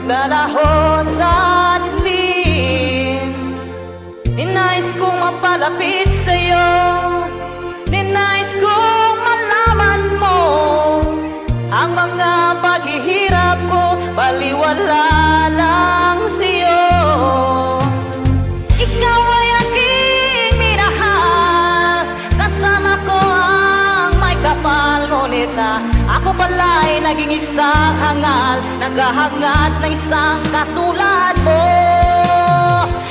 naglalaho sa dilim. Ninais kong mapalapit sa'yo, ninais kong malaman mo ang mga paghihirap ko, baliwala lang sa'yo. Ikaw ay aking minahal, kasama ko ang may kapal, ngunit ako pala'y naging isang hangal, naghahangad na isang katulad mo.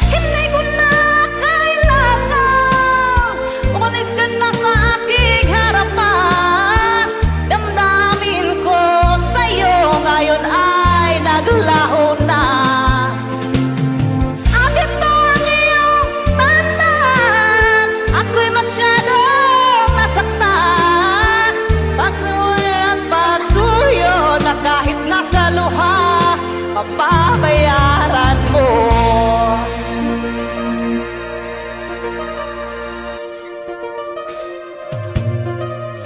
Hindi ko na kailangan umalis ka na sa aking harapan. Damdamin ko sa'yo ngayon ay naglaho na. At ito ang iyong tandaan, ako'y masyadong nasaktan. Pagsuyo na kahit nasa luha, mababayaran mo.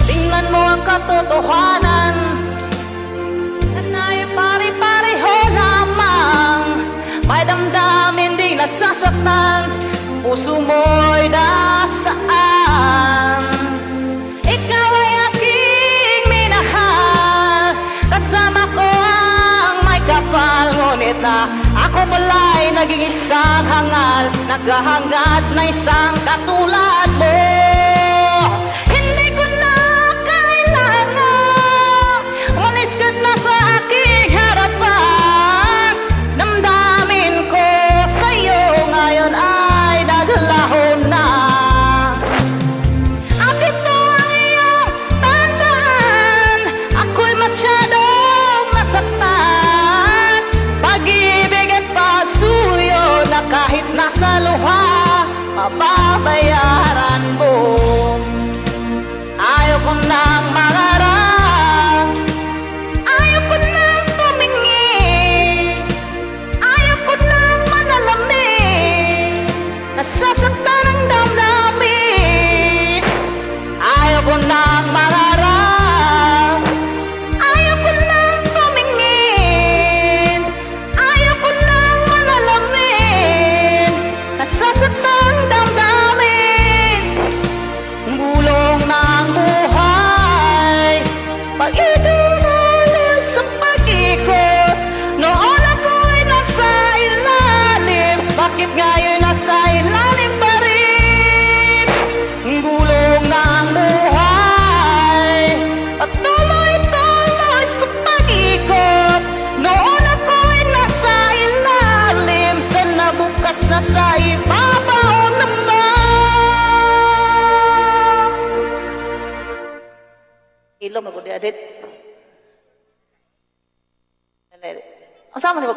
Tingnan mo ang katotohanan, na pare-pareho lamang. May damdamin ding nasasaktan, puso mo'y nasaan. Ikaw ay aking minahal, kasama ko ang may kapal, ngunit ako pala'y naging isang hangal, naghahangad na isang katulad mo. Hindi ko na kailangan umalis ka na sa aking harapan. Damdamin ko sa'yo ngayon ay naglaho na. At ito ang iyong tandaan, ako'y masyadong nasaktan. Pag-ibig at pagsuyo na kahit nasa luha, mababayaran mo. Ayaw ko nang mangarap, ayaw ko nang tumingin, ayaw ko nang manalamin, nasasaktan ang damdamin. Ayaw ko nang mangarap, ayaw ko nang tumingin, ayaw ko nang manalamin, nasasaktan ang damdamin. Gulong ng buhay, pag-idumalis sa pag-ikot. Noon ako'y nasa ilalim, bakit ngayon nasa ilalim pa rin? Gulong ng buhay, patuloy-tuloy sa pag-ikot. Noon ako'y nasa ilalim, sana bukas na sa ibabaw naman. Ilo magudi adit. Ang sama ni